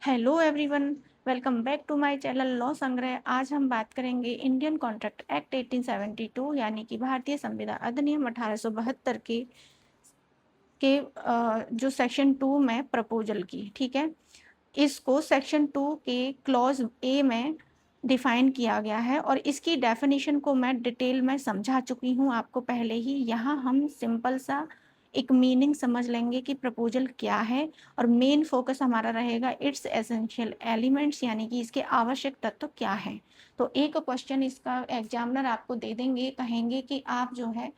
Hello everyone, welcome back to my channel law Sangrah. आज हम बात करेंगे इंडियन कॉन्ट्रैक्ट एक्ट 1872 यानी कि भारतीय संविदा अधिनियम 1872 के जो सेक्शन 2 में प्रपोजल की। ठीक है, इसको सेक्शन 2 के क्लॉज ए में डिफाइन किया गया है और इसकी डेफिनेशन को मैं डिटेल में समझा चुकी हूँ आपको पहले ही। यहाँ हम सिंपल सा एक मीनिंग समझ लेंगे कि प्रपोजल क्या है और मेन फोकस हमारा रहेगा इट्स एसेंशियल एलिमेंट्स यानी कि इसके आवश्यक तत्व क्या हैं। तो एक क्वेश्चन इसका एग्जामिनर आपको दे देंगे, कहेंगे कि आप जो है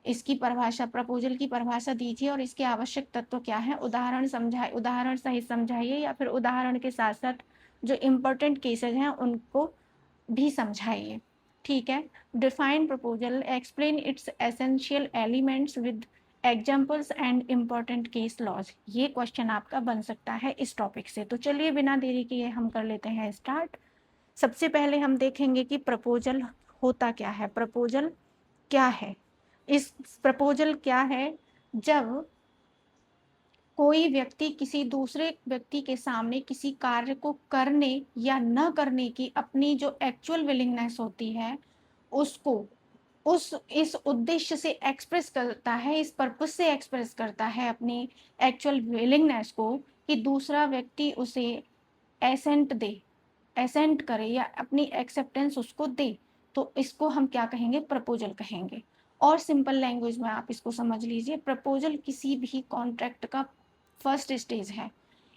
इसकी परिभाषा, प्रपोजल की परिभाषा दीजिए और इसके आवश्यक तत्व क्या है, उदाहरण सहित समझाइए या फिर उदाहरण के साथ साथ जो इम्पोर्टेंट केसेस हैं उनको भी समझाइए। ठीक है, define proposal, explain its essential elements with examples and important case laws. ये क्वेश्चन आपका बन सकता है इस टॉपिक से। तो चलिए बिना देरी किए हम कर लेते हैं स्टार्ट। सबसे पहले हम देखेंगे कि प्रपोजल होता क्या है। प्रपोजल क्या है? इस प्रपोजल क्या है? जब कोई व्यक्ति किसी दूसरे व्यक्ति के सामने किसी कार्य को करने या न करने की अपनी जो एक्चुअल विलिंगनेस होती है उसको उस इस उद्देश्य से एक्सप्रेस करता है, इस पर्पस से एक्सप्रेस करता है अपनी एक्चुअल विलिंगनेस को कि दूसरा व्यक्ति उसे एसेंट दे, एसेंट करे या अपनी एक्सेप्टेंस उसको दे। तो इसको हम क्या कहेंगे? प्रपोजल कहेंगे। और सिंपल लैंग्वेज में आप इसको समझ लीजिए, प्रपोजल किसी भी कॉन्ट्रैक्ट का फर्स्ट स्टेज है।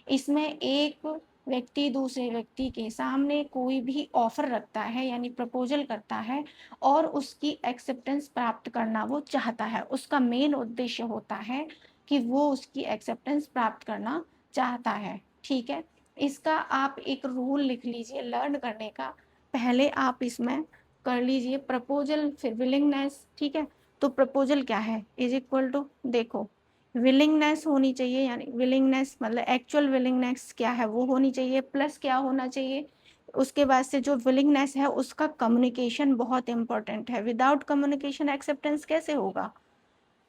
इसमें एक व्यक्ति दूसरे व्यक्ति के सामने कोई भी ऑफर रखता है यानी प्रपोजल करता है और उसकी एक्सेप्टेंस प्राप्त करना वो चाहता है। उसका मेन उद्देश्य होता है कि वो उसकी एक्सेप्टेंस प्राप्त करना चाहता है। ठीक है, इसका आप एक रूल लिख लीजिए लर्न करने का। पहले आप इसमें कर लीजिए प्रपोजल फिर विलिंगनेस। ठीक है, तो प्रपोजल क्या है? इज इक्वल टू, देखो, विलिंगनेस होनी चाहिए, यानी विलिंगनेस मतलब एक्चुअल विलिंगनेस क्या है वो होनी चाहिए, प्लस क्या होना चाहिए उसके बाद से जो विलिंगनेस है उसका कम्युनिकेशन बहुत इंपॉर्टेंट है। विदाउट कम्युनिकेशन एक्सेप्टेंस कैसे होगा?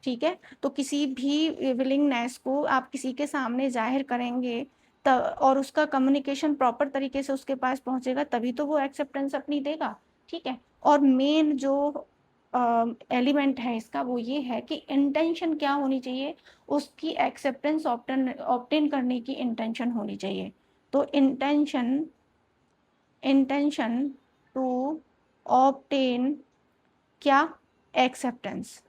ठीक है, तो किसी भी विलिंगनेस को आप किसी के सामने जाहिर करेंगे और उसका कम्युनिकेशन प्रॉपर तरीके से उसके पास पहुंचेगा तभी तो वो एक्सेप्टेंस अपनी देगा। ठीक है, और मेन जो एलिमेंट है इसका वो ये है कि इंटेंशन क्या होनी चाहिए, उसकी एक्सेप्टेंस ऑब्टेन करने की इंटेंशन होनी चाहिए। तो इंटेंशन, इंटेंशन टू ऑब्टेन क्या? Acceptance,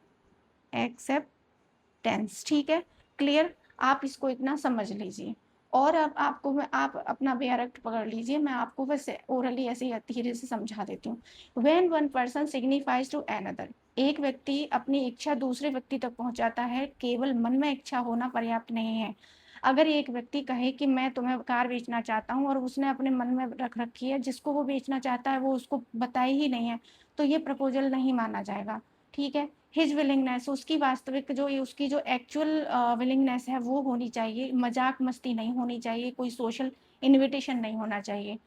acceptance. ठीक है, क्लियर? आप इसको इतना समझ लीजिए। और अब आपको आप अपना बेयरक्ट पकड़ लीजिए, मैं आपको वैसे ओरली ऐसे ही धीरे से समझा देती हूँ। When one person signifies to another, एक व्यक्ति अपनी इच्छा दूसरे व्यक्ति तक पहुंचाता है। केवल मन में इच्छा होना पर्याप्त नहीं है। अगर एक व्यक्ति कहे कि मैं तुम्हें कार बेचना चाहता हूँ और उसने अपने मन में रख रखी है, जिसको वो बेचना चाहता है वो उसको बताई ही नहीं है, तो ये प्रपोजल नहीं माना जाएगा। ठीक है, हिज विलिंगनेस, उसकी वास्तविक जो उसकी जो एक्चुअल विलिंगनेस है वो होनी चाहिए, मजाक मस्ती नहीं होनी चाहिए, कोई सोशल इनविटेशन नहीं होना चाहिए।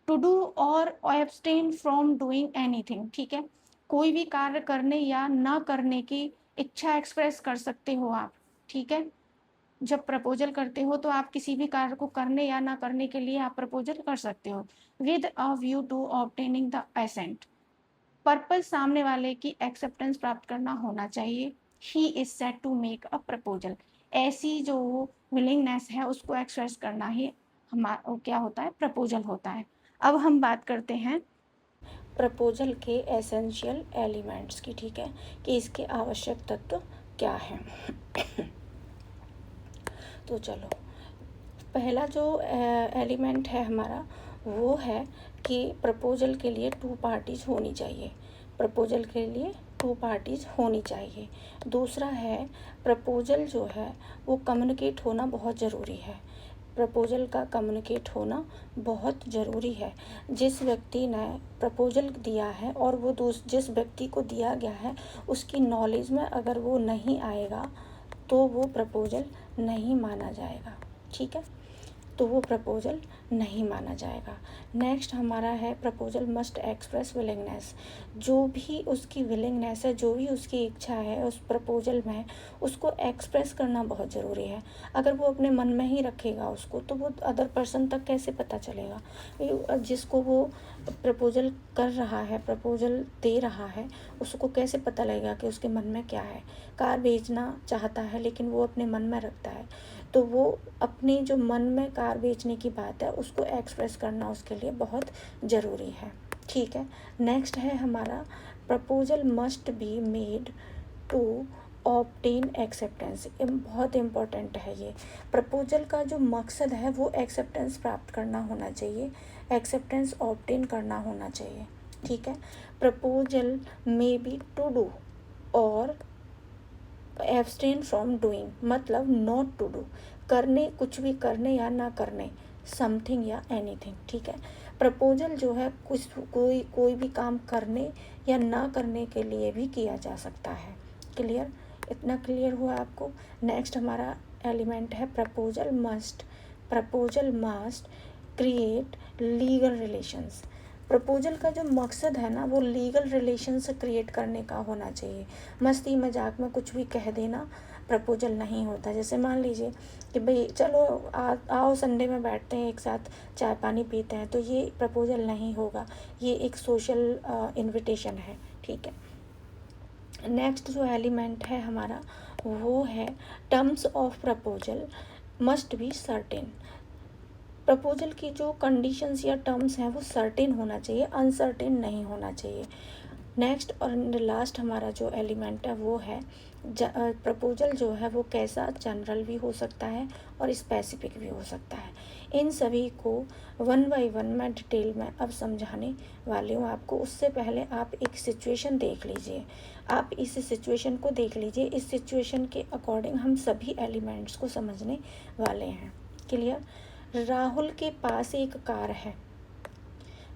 टू डू और एब्सटेन फ्रॉम डूइंग एनीथिंग। ठीक है, कोई भी कार्य करने या ना करने की इच्छा एक्सप्रेस कर सकते हो आप। ठीक है, जब प्रपोजल करते हो तो आप किसी भी कार्य को करने या ना करने के लिए आप प्रपोजल कर सकते हो। With a view to obtaining the assent, purpose सामने वाले की एक्सेप्टेंस प्राप्त करना होना चाहिए। He is said to make a proposal, ऐसी जो विलिंगनेस है उसको एक्सप्रेस करना ही हमारा क्या होता है? प्रपोजल होता है। अब हम बात करते हैं प्रपोजल के एसेंशियल एलिमेंट्स की। ठीक है, कि इसके आवश्यक तत्व क्या है। तो चलो, पहला जो एलिमेंट है हमारा वो है कि प्रपोजल के लिए टू पार्टीज होनी चाहिए। प्रपोजल के लिए टू पार्टीज होनी चाहिए। दूसरा है, प्रपोजल जो है वो कम्युनिकेट होना बहुत ज़रूरी है। प्रपोजल का कम्युनिकेट होना बहुत ज़रूरी है। जिस व्यक्ति ने प्रपोजल दिया है और वो जिस व्यक्ति को दिया गया है उसकी नॉलेज में अगर वो नहीं आएगा तो वो प्रपोजल नहीं माना जाएगा। ठीक है, तो वो प्रपोजल नहीं माना जाएगा। नेक्स्ट हमारा है प्रपोजल मस्ट एक्सप्रेस विलिंगनेस। जो भी उसकी विलिंगनेस है, जो भी उसकी इच्छा है उस प्रपोजल में, उसको एक्सप्रेस करना बहुत ज़रूरी है। अगर वो अपने मन में ही रखेगा उसको, तो वो अदर पर्सन तक कैसे पता चलेगा? जिसको वो प्रपोजल कर रहा है, प्रपोजल दे रहा है, उसको कैसे पता लगेगा कि उसके मन में क्या है? कार बेचना चाहता है लेकिन वो अपने मन में रखता है, तो वो अपने जो मन में कार बेचने की बात है उसको एक्सप्रेस करना उसके लिए बहुत ज़रूरी है। ठीक है। नेक्स्ट है हमारा proposal must be made to obtain acceptance. बहुत इम्पोर्टेंट है ये। प्रपोजल का जो मकसद है वो एक्सेप्टेंस प्राप्त करना होना चाहिए, एक्सेप्टेंस ऑब्टेन करना होना चाहिए। ठीक है। Proposal may be to do और एब्सटेन फ्रॉम डूइंग, मतलब नॉट टू डू, करने, कुछ भी करने या ना करने, समथिंग या एनीथिंग। ठीक है। प्रपोजल जो है कुछ कोई भी काम करने या ना करने के लिए भी किया जा सकता है। क्लियर? इतना क्लियर हुआ आपको? नेक्स्ट हमारा एलिमेंट है proposal must. Proposal must create legal relations. Proposal का जो मकसद है ना, वो लीगल रिलेशंस क्रिएट करने का होना चाहिए। मस्ती मजाक में कुछ भी कह देना प्रपोजल नहीं होता। जैसे मान लीजिए कि भाई चलो आओ संडे में बैठते हैं एक साथ, चाय पानी पीते हैं, तो ये प्रपोजल नहीं होगा, ये एक सोशल इन्विटेशन है। ठीक है। नेक्स्ट जो एलिमेंट है हमारा वो है terms of proposal must be certain. Proposal की जो कंडीशंस या टर्म्स हैं वो सर्टेन होना चाहिए, अनसर्टेन नहीं होना चाहिए। नेक्स्ट और लास्ट हमारा जो एलिमेंट है वो है प्रपोजल जो है वो कैसा, जनरल भी हो सकता है और स्पेसिफिक भी हो सकता है। इन सभी को वन बाय वन मैं डिटेल में अब समझाने वाली हूँ आपको। उससे पहले आप एक सिचुएशन देख लीजिए। आप इस सिचुएशन को देख लीजिए, इस सिचुएशन के अकॉर्डिंग हम सभी एलिमेंट्स को समझने वाले हैं। क्लियर? राहुल के पास एक कार है।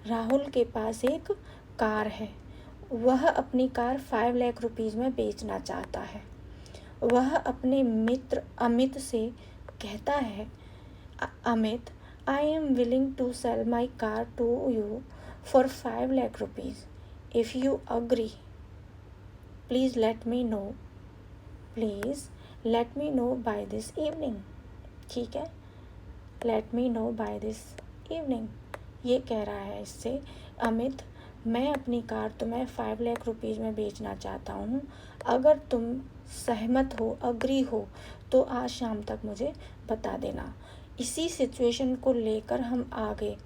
राहुल के पास एक कार है। वह अपनी कार 5 लाख रुपीज़ में बेचना चाहता है। वह अपने मित्र अमित से कहता है, Amit, I am willing to sell my car to you for 5 lakh rupees. If you agree, please let me know, please let me know by this evening. ठीक है। Let me know by this evening. ये कह रहा है इससे, अमित, मैं अपनी car तुम्हें 5 लाख रुपीज़ में बेचना चाहता हूँ। अगर तुम सहमत हो, अग्री हो, तो आज शाम तक मुझे बता देना। इसी सिचुएशन को लेकर हम आगे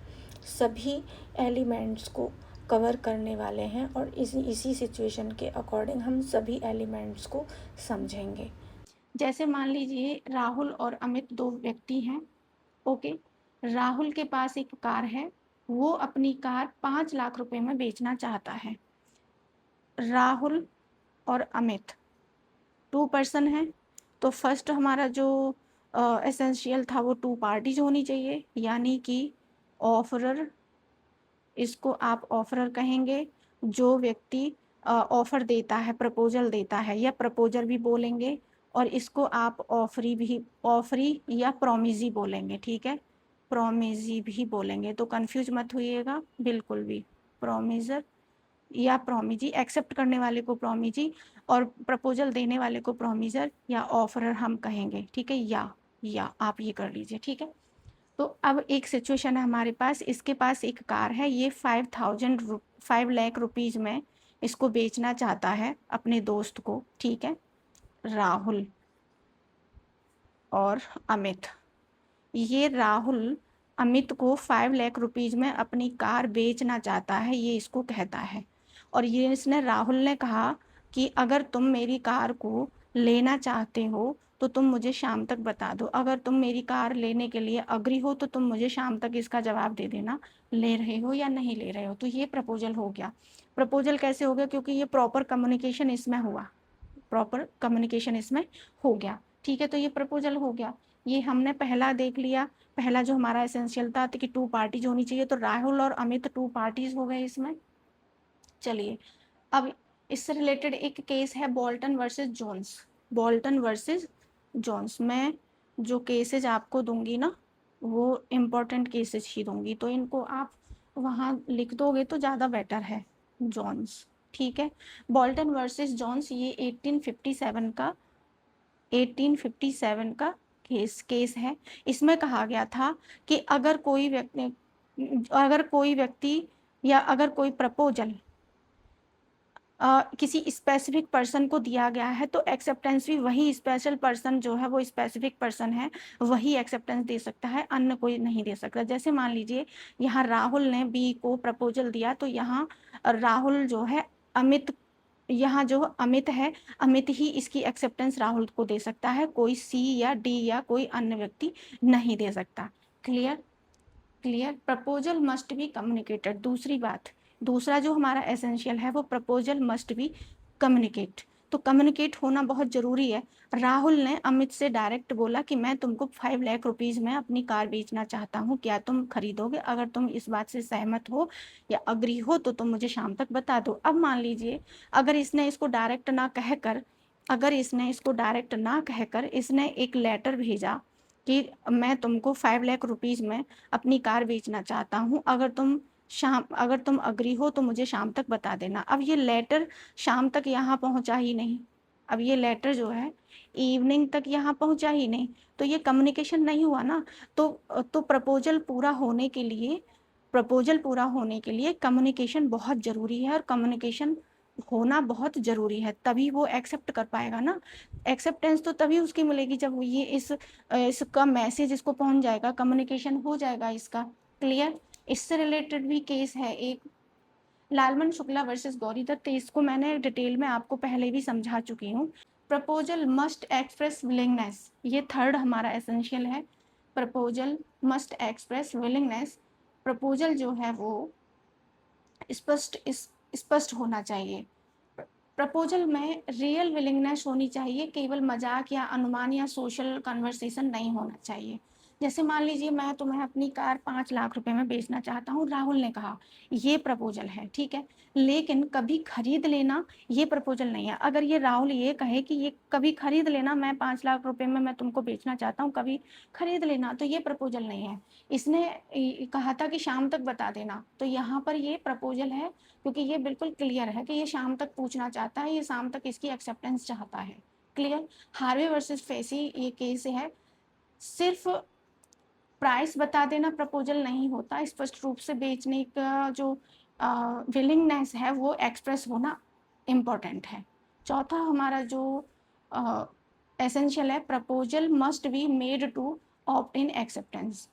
सभी एलिमेंट्स को कवर करने वाले हैं और इसी सिचुएशन के अकॉर्डिंग हम सभी एलिमेंट्स को समझेंगे। जैसे मान लीजिए राहुल और अमित दो व्यक्ति हैं। ओके। राहुल के पास एक कार है, वो अपनी कार 5 लाख रुपए में बेचना चाहता है। राहुल और अमित 2 पर्सन हैं, तो फर्स्ट हमारा जो एसेंशियल था वो 2 पार्टीज होनी चाहिए, यानी कि ऑफरर, इसको आप ऑफरर कहेंगे। जो व्यक्ति ऑफर देता है, प्रपोजल देता है, या प्रपोजल भी बोलेंगे, और इसको आप ऑफरी या प्रोमिजी बोलेंगे। ठीक है। प्रोमिजी भी बोलेंगे, तो कंफ्यूज मत होइएगा बिल्कुल भी। प्रोमिजर या प्रोमिजी, एक्सेप्ट करने वाले को प्रोमिजी और प्रपोजल देने वाले को प्रोमिजर या ऑफरर हम कहेंगे। ठीक है। या आप ये कर लीजिए। ठीक है। तो अब एक सिचुएशन है हमारे पास, इसके पास एक कार है, ये 5 लाख रुपीज़ में इसको बेचना चाहता है अपने दोस्त को। ठीक है। राहुल और अमित, ये राहुल अमित को 5 लाख रुपीज़ में अपनी कार बेचना चाहता है, ये इसको कहता है। और ये इसने राहुल ने कहा कि अगर तुम मेरी कार को लेना चाहते हो तो तुम मुझे शाम तक बता दो। अगर तुम मेरी कार लेने के लिए अग्री हो तो तुम मुझे शाम तक इसका जवाब दे देना, ले रहे हो या नहीं ले रहे हो। तो ये प्रपोजल हो गया। प्रपोजल कैसे हो गया? क्योंकि ये प्रॉपर कम्युनिकेशन इसमें हुआ, प्रॉपर कम्युनिकेशन इसमें हो गया। ठीक है। तो ये प्रपोजल हो गया। ये हमने पहला देख लिया। पहला जो हमारा एसेंशियल था कि 2 पार्टीज होनी चाहिए, तो राहुल और अमित 2 पार्टीज हो गए इसमें। चलिए, अब इससे रिलेटेड एक केस है Bolton versus Jones. Bolton versus Jones, मैं जो केसेज आपको दूंगी ना, वो इम्पोर्टेंट केसेस ही दूंगी, तो इनको आप वहाँ लिख दोगे तो ज़्यादा बेटर है। जॉन्स, ठीक है। बोल्टन वर्सेस जॉन्स, ये 1857 का केस है। इसमें कहा गया था कि अगर कोई व्यक्ति या अगर कोई प्रपोजल किसी स्पेसिफिक पर्सन को दिया गया है तो एक्सेप्टेंस भी वही स्पेशल पर्सन जो है, वो स्पेसिफिक पर्सन है, वही एक्सेप्टेंस दे सकता है, अन्य कोई नहीं दे सकता। जैसे मान लीजिए यहाँ राहुल ने बी को प्रपोजल दिया, तो यहाँ राहुल जो है अमित, यहाँ जो अमित है, अमित ही इसकी एक्सेप्टेंस राहुल को दे सकता है, कोई सी या डी या कोई अन्य व्यक्ति नहीं दे सकता। Clear? Clear. Proposal must be communicated. दूसरी बात, दूसरा जो हमारा एसेंशियल है वो प्रपोजल मस्ट बी कम्युनिकेट। तो कम्युनिकेट होना बहुत ज़रूरी है। राहुल ने अमित से डायरेक्ट बोला कि मैं तुमको 5 लाख रुपीज़ में अपनी कार बेचना चाहता हूँ, क्या तुम खरीदोगे? अगर तुम इस बात से सहमत हो या अग्री हो तो तुम मुझे शाम तक बता दो। अब मान लीजिए अगर इसने इसको डायरेक्ट ना कहकर, इसने एक लेटर भेजा कि मैं तुमको 5 लाख रुपीज़ में अपनी कार बेचना चाहता हूँ, अगर तुम अग्री हो तो मुझे शाम तक बता देना। अब ये लेटर शाम तक यहाँ पहुँचा ही नहीं, अब ये लेटर जो है इवनिंग तक यहाँ पहुँचा ही नहीं, तो ये कम्युनिकेशन नहीं हुआ ना। तो प्रपोजल पूरा होने के लिए कम्युनिकेशन बहुत ज़रूरी है, और कम्युनिकेशन होना बहुत ज़रूरी है, तभी वो एक्सेप्ट कर पाएगा ना। एक्सेप्टेंस तो तभी उसकी मिलेगी जब ये इसका मैसेज इसको पहुंच जाएगा, कम्युनिकेशन हो जाएगा इसका। क्लियर? इससे रिलेटेड भी केस है एक, लालमन शुक्ला वर्सेस गौरीदत्त, इसको मैंने डिटेल में आपको पहले भी समझा चुकी हूँ। प्रपोजल मस्ट एक्सप्रेस विलिंगनेस, ये थर्ड हमारा एसेंशियल है। Proposal must express willingness, proposal जो है वो स्पष्ट होना चाहिए। प्रपोजल में रियल विलिंगनेस होनी चाहिए, केवल मजाक या अनुमान या सोशल कन्वर्सेशन नहीं होना चाहिए। जैसे मान लीजिए मैं तुम्हें अपनी कार 5 लाख रुपए में बेचना चाहता हूँ, राहुल ने कहा, ये प्रपोजल है, ठीक है। लेकिन कभी खरीद लेना, ये प्रपोजल नहीं है। अगर ये राहुल ये कहे कि ये कभी खरीद लेना, मैं 5 लाख रुपए में मैं तुमको बेचना चाहता हूँ, कभी खरीद लेना, तो ये प्रपोजल नहीं है। इसने कहा था कि शाम तक बता देना, तो यहाँ पर ये प्रपोजल है, क्योंकि ये बिल्कुल क्लियर है कि ये शाम तक पूछना चाहता है, ये शाम तक इसकी एक्सेप्टेंस चाहता है। क्लियर? हार्वे वर्सेस फेसी ये केस है, सिर्फ प्राइस बता देना प्रपोजल नहीं होता, स्पष्ट रूप से बेचने का जो विलिंगनेस है वो एक्सप्रेस होना इम्पोर्टेंट है। चौथा हमारा जो एसेंशियल है, proposal must be made to obtain acceptance.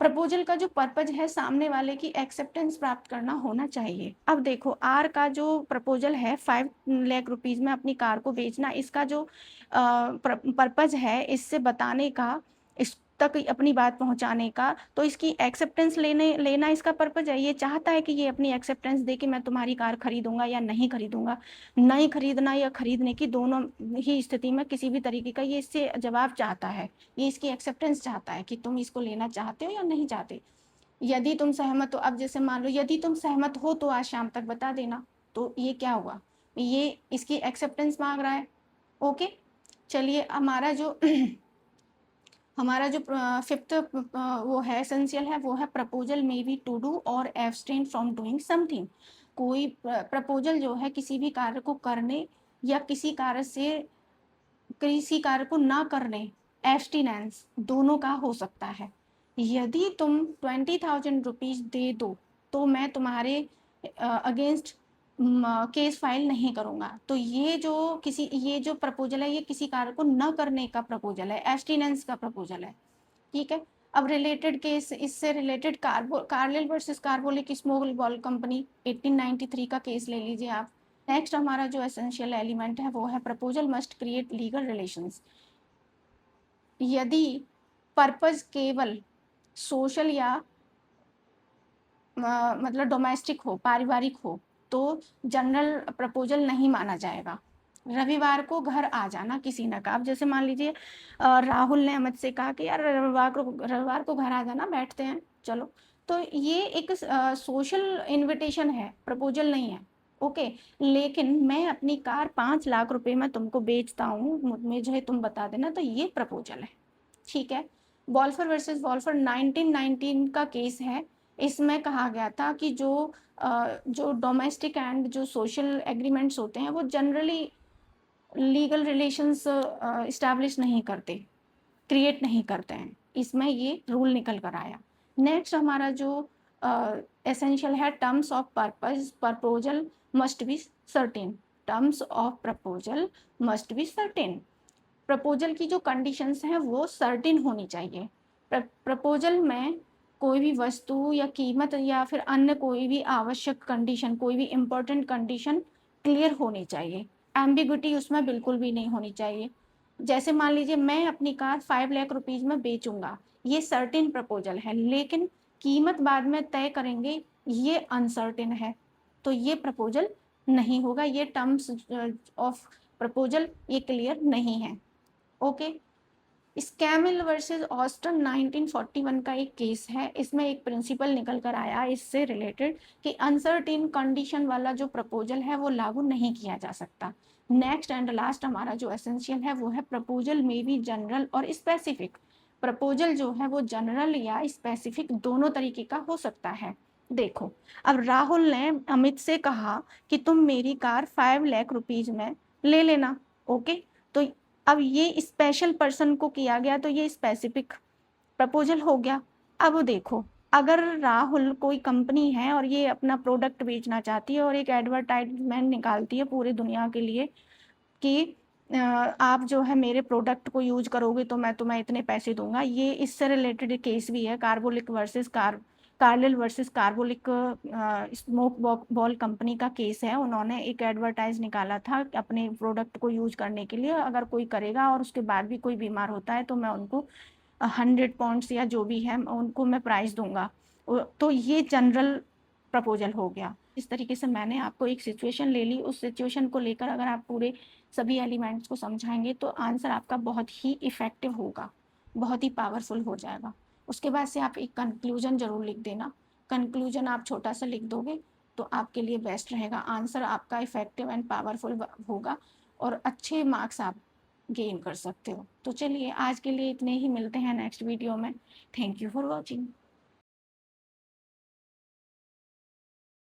Proposal का जो पर्पज है सामने वाले की एक्सेप्टेंस प्राप्त करना होना चाहिए। अब देखो आर का जो प्रपोजल है 5 लाख रुपीज़ में अपनी कार को बेचना, इसका जो पर्पज है इससे बताने का, इस तक अपनी बात पहुंचाने का, तो इसकी एक्सेप्टेंस लेना इसका पर्पज है। ये चाहता है कि ये अपनी एक्सेप्टेंस दे कि मैं तुम्हारी कार खरीदूंगा या नहीं खरीदूंगा। नहीं खरीदना या खरीदने की दोनों ही स्थिति में किसी भी तरीके का ये इससे जवाब चाहता है, ये इसकी एक्सेप्टेंस चाहता है कि तुम इसको लेना चाहते हो या नहीं चाहते। यदि तुम सहमत हो, अब जैसे मान लो यदि तुम सहमत हो तो आज शाम तक बता देना, तो ये क्या हुआ, ये इसकी एक्सेप्टेंस मांग रहा है। ओके, चलिए हमारा जो फिफ्थ वो है एसेंशियल है, वो है proposal may be to do और एब्सटेन फ्रॉम डूइंग समथिंग। कोई प्रपोजल जो है किसी भी कार्य को करने या किसी कार्य को ना करने, एब्सटिनेंस दोनों का हो सकता है। यदि तुम 20,000 रुपीज़ दे दो तो मैं तुम्हारे अगेंस्ट केस फाइल नहीं करूँगा। तो ये जो प्रपोजल है ये किसी कार्य को न करने का प्रपोजल है, एब्सटिनेंस का प्रपोजल है। ठीक है। अब रिलेटेड केस, इससे related Carlill versus carbolic small ball company 1893 का केस ले लीजिए आप। नेक्स्ट हमारा जो एसेंशियल एलिमेंट है वो है proposal must create legal relations. यदि पर्पज केवल सोशल या मतलब डोमेस्टिक हो, पारिवारिक हो, तो जनरल प्रपोजल नहीं माना जाएगा। रविवार को घर आ जाना किसी न का, अब जैसे मान लीजिए राहुल ने अमित से कहा कि यार रविवार को घर आ जाना, बैठते हैं, चलो, तो ये एक सोशल इनविटेशन है, प्रपोजल नहीं है। ओके, लेकिन मैं अपनी कार 5 लाख रुपए में तुमको बेचता हूँ, मुझे तुम बता देना, तो ये प्रपोजल है। ठीक है। वॉल्फर वर्सेस वॉल्फर 1919 का केस है। इसमें कहा गया था कि जो डोमेस्टिक एंड जो सोशल एग्रीमेंट्स होते हैं वो जनरली लीगल रिलेशंस इस्टेब्लिश नहीं करते, क्रिएट नहीं करते हैं। इसमें ये रूल निकल कर आया। नेक्स्ट हमारा जो एसेंशियल है, terms of purpose proposal must be certain. Terms of proposal must be certain. Proposal की जो कंडीशंस हैं वो सर्टेन होनी चाहिए। प्रपोजल में कोई भी वस्तु या कीमत या फिर अन्य कोई भी आवश्यक कंडीशन, कोई भी इम्पोर्टेंट कंडीशन क्लियर होनी चाहिए। एम्बिग्विटी उसमें बिल्कुल भी नहीं होनी चाहिए। जैसे मान लीजिए मैं अपनी कार 5 लाख रुपीज़ में बेचूंगा, ये सर्टेन प्रपोजल है, लेकिन कीमत बाद में तय करेंगे, ये अनसर्टेन है, तो ये प्रपोजल नहीं होगा। ये टर्म्स ऑफ प्रपोजल ये क्लियर नहीं है। ओके। स्कैमिल वर्सेस ऑस्टन 1941 का एक केस है। इसमें एक प्रिंसिपल निकल कर आया इससे रिलेटेड कि अनसर्टेन कंडीशन वाला जो प्रपोजल है वो लागू नहीं किया जा सकता। नेक्स्ट एंड लास्ट हमारा जो एसेंशियल है वो है प्रपोजल में भी जनरल और स्पेसिफिक। प्रपोजल जो है वो जनरल या स्पेसिफिक दोनों तरीके का हो सकता है। देखो, अब राहुल ने अमित से कहा कि तुम मेरी कार 5 लाख रुपीज में ले लेना। ओके, तो अब ये स्पेशल पर्सन को किया गया तो ये स्पेसिफिक प्रपोजल हो गया। अब देखो, अगर राहुल कोई कंपनी है और ये अपना प्रोडक्ट बेचना चाहती है और एक एडवर्टाइजमेंट निकालती है पूरी दुनिया के लिए कि आप जो है मेरे प्रोडक्ट को यूज करोगे तो मैं तुम्हें इतने पैसे दूंगा। ये इससे रिलेटेड केस भी है, carbolic versus Carlill versus carbolic smoke ball company का केस है। उन्होंने एक एडवर्टाइज निकाला था अपने प्रोडक्ट को यूज करने के लिए, अगर कोई करेगा और उसके बाद भी कोई बीमार होता है तो मैं उनको 100 पॉइंट्स या जो भी है उनको मैं प्राइस दूंगा। तो ये जनरल प्रपोजल हो गया। इस तरीके से मैंने आपको एक सिचुएशन ले ली, उस सिचुएशन को लेकर अगर आप पूरे सभी एलिमेंट्स को समझाएंगे तो आंसर आपका बहुत ही इफेक्टिव होगा, बहुत ही पावरफुल हो जाएगा। उसके बाद से आप एक कंक्लूजन जरूर लिख देना। कंक्लूजन आप छोटा सा लिख दोगे तो आपके लिए बेस्ट रहेगा। आंसर आपका इफेक्टिव एंड पावरफुल होगा और अच्छे मार्क्स आप गेन कर सकते हो। तो चलिए आज के लिए इतने ही, मिलते हैं नेक्स्ट वीडियो में। Thank you for watching.